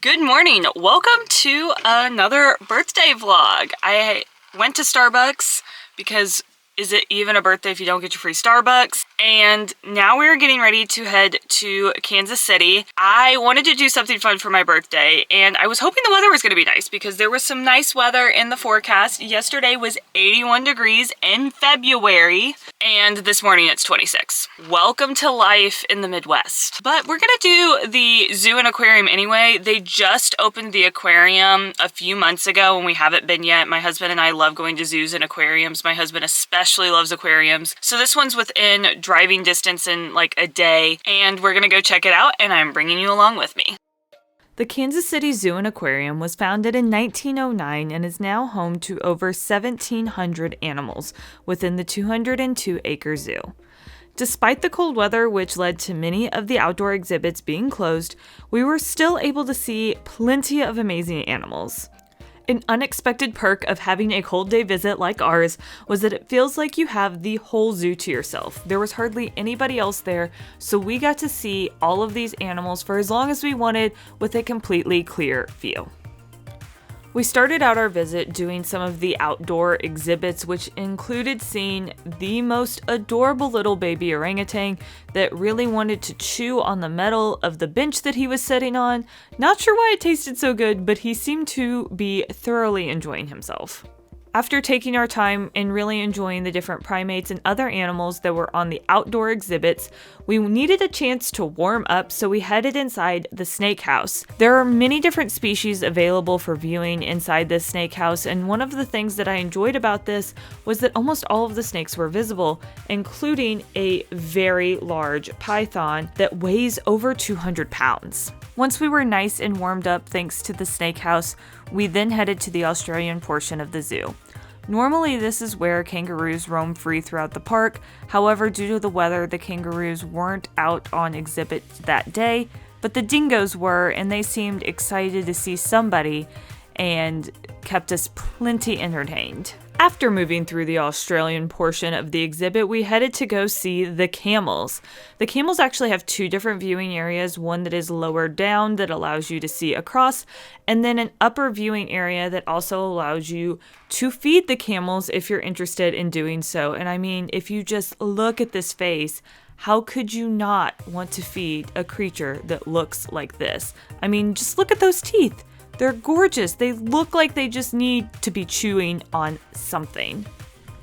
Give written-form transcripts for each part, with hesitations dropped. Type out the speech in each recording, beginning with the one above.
Good morning. Welcome to another birthday vlog. I went to Starbucks because is it even a birthday if you don't get your free Starbucks? And now we're getting ready to head to Kansas City. I wanted to do something fun for my birthday, and I was hoping the weather was going to be nice because there was some nice weather in the forecast. Yesterday was 81 degrees in February, and this morning it's 26. Welcome to life in the Midwest. But we're gonna do the zoo and aquarium anyway. They just opened the aquarium a few months ago and we haven't been yet. My husband and I love going to zoos and aquariums. My husband especially loves aquariums. So this one's within driving distance in like a day, and we're gonna go check it out, and I'm bringing you along with me. The Kansas City Zoo and Aquarium was founded in 1909 and is now home to over 1,700 animals within the 202-acre zoo. Despite the cold weather, which led to many of the outdoor exhibits being closed, we were still able to see plenty of amazing animals. An unexpected perk of having a cold day visit like ours was that it feels like you have the whole zoo to yourself. There was hardly anybody else there, so we got to see all of these animals for as long as we wanted with a completely clear view. We started out our visit doing some of the outdoor exhibits, which included seeing the most adorable little baby orangutan that really wanted to chew on the metal of the bench that he was sitting on. Not sure why it tasted so good, but he seemed to be thoroughly enjoying himself. After taking our time and really enjoying the different primates and other animals that were on the outdoor exhibits, we needed a chance to warm up, so we headed inside the snake house. There are many different species available for viewing inside this snake house, and one of the things that I enjoyed about this was that almost all of the snakes were visible, including a very large python that weighs over 200 pounds. Once we were nice and warmed up thanks to the snake house, we then headed to the Australian portion of the zoo. Normally, this is where kangaroos roam free throughout the park. However, due to the weather, the kangaroos weren't out on exhibit that day, but the dingoes were, and they seemed excited to see somebody and kept us plenty entertained. After moving through the Australian portion of the exhibit, we headed to go see the camels. The camels actually have two different viewing areas, one that is lower down that allows you to see across, and then an upper viewing area that also allows you to feed the camels if you're interested in doing so. And I mean, if you just look at this face, how could you not want to feed a creature that looks like this? I mean, just look at those teeth. They're gorgeous. They look like they just need to be chewing on something.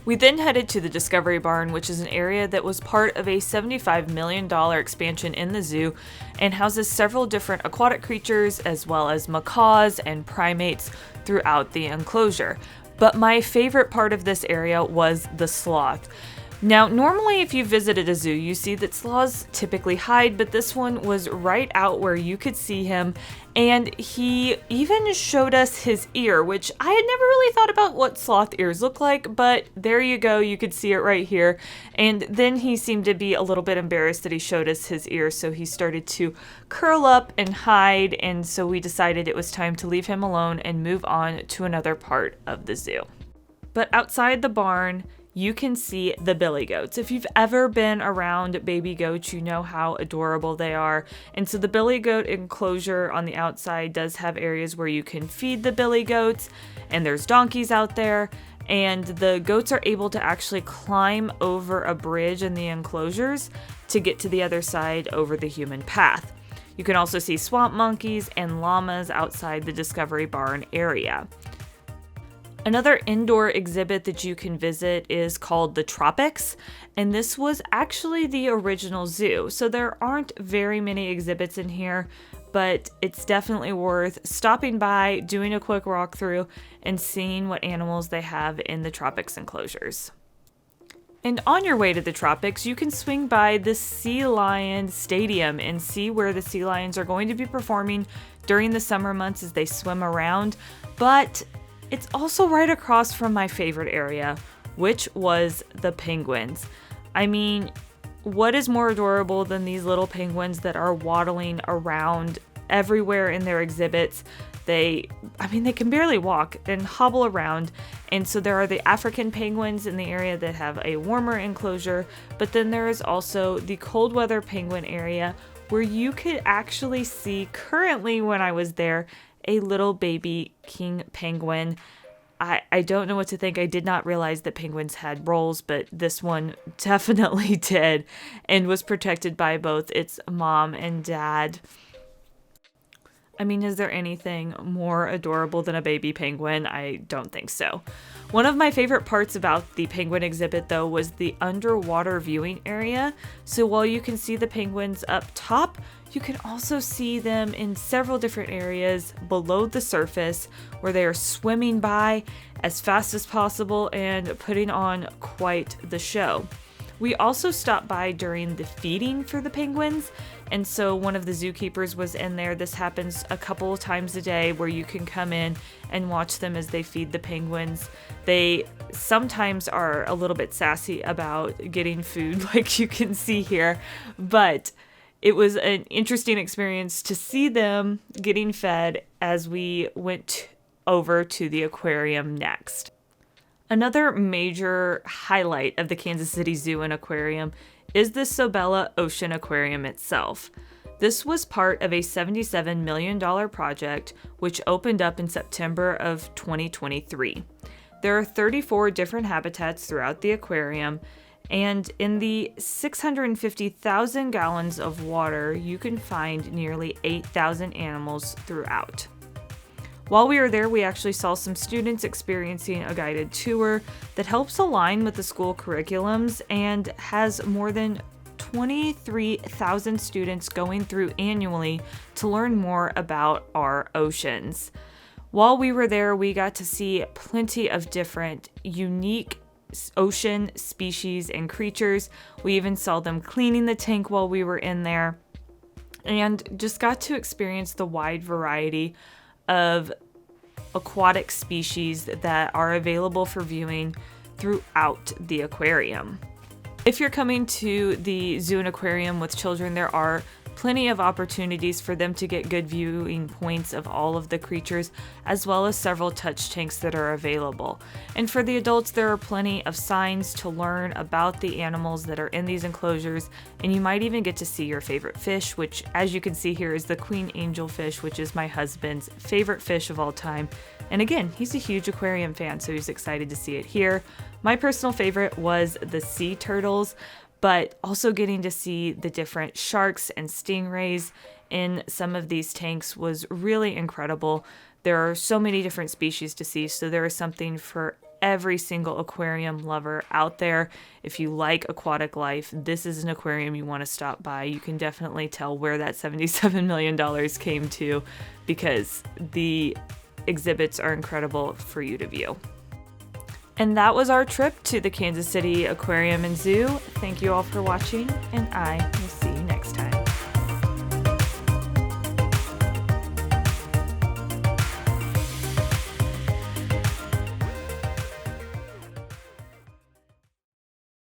We then headed to the Discovery Barn, which is an area that was part of a $75 million expansion in the zoo and houses several different aquatic creatures as well as macaws and primates throughout the enclosure. But my favorite part of this area was the sloth. Now, normally if you visited a zoo, you see that sloths typically hide, but this one was right out where you could see him, and he even showed us his ear, which I had never really thought about what sloth ears look like, but there you go, you could see it right here. And then he seemed to be a little bit embarrassed that he showed us his ear, so he started to curl up and hide, and so we decided it was time to leave him alone and move on to another part of the zoo. But outside the barn, you can see the billy goats. If you've ever been around baby goats, you know how adorable they are. And so the billy goat enclosure on the outside does have areas where you can feed the billy goats, and there's donkeys out there, and the goats are able to actually climb over a bridge in the enclosures to get to the other side over the human path. You can also see swamp monkeys and llamas outside the Discovery Barn area. Another indoor exhibit that you can visit is called the Tropics, and this was actually the original zoo. So there aren't very many exhibits in here, but it's definitely worth stopping by, doing a quick walkthrough, and seeing what animals they have in the Tropics enclosures. And on your way to the Tropics, you can swing by the Sea Lion Stadium and see where the sea lions are going to be performing during the summer months as they swim around. But it's also right across from my favorite area, which was the penguins. I mean, what is more adorable than these little penguins that are waddling around everywhere in their exhibits? They can barely walk and hobble around. And so there are the African penguins in the area that have a warmer enclosure, but then there is also the cold weather penguin area, where you could actually see, currently when I was there, a little baby king penguin. I don't know what to think. I did not realize that penguins had roles, but this one definitely did, and was protected by both its mom and dad. I mean, is there anything more adorable than a baby penguin? I don't think so. One of my favorite parts about the penguin exhibit, though, was the underwater viewing area. So while you can see the penguins up top, you can also see them in several different areas below the surface where they are swimming by as fast as possible and putting on quite the show. We also stopped by during the feeding for the penguins, and so one of the zookeepers was in there. This happens a couple of times a day where you can come in and watch them as they feed the penguins. They sometimes are a little bit sassy about getting food, like you can see here, but it was an interesting experience to see them getting fed as we went over to the aquarium next. Another major highlight of the Kansas City Zoo and Aquarium is the Sobella Ocean Aquarium itself. This was part of a $77 million project which opened up in September of 2023. There are 34 different habitats throughout the aquarium, and in the 650,000 gallons of water, you can find nearly 8,000 animals throughout. While we were there, we actually saw some students experiencing a guided tour that helps align with the school curriculums and has more than 23,000 students going through annually to learn more about our oceans. While we were there, we got to see plenty of different unique ocean species and creatures. We even saw them cleaning the tank while we were in there, and just got to experience the wide variety of aquatic species that are available for viewing throughout the aquarium. If you're coming to the zoo and aquarium with children, there are plenty of opportunities for them to get good viewing points of all of the creatures, as well as several touch tanks that are available. And for the adults, there are plenty of signs to learn about the animals that are in these enclosures, and you might even get to see your favorite fish, which, as you can see here, is the queen angelfish, which is my husband's favorite fish of all time. And again, he's a huge aquarium fan, so he's excited to see it here. My personal favorite was the sea turtles, but also getting to see the different sharks and stingrays in some of these tanks was really incredible. There are so many different species to see, so there is something for every single aquarium lover out there. If you like aquatic life, this is an aquarium you want to stop by. You can definitely tell where that $77 million came to, because the exhibits are incredible for you to view. And that was our trip to the Kansas City Aquarium and Zoo. Thank you all for watching, and I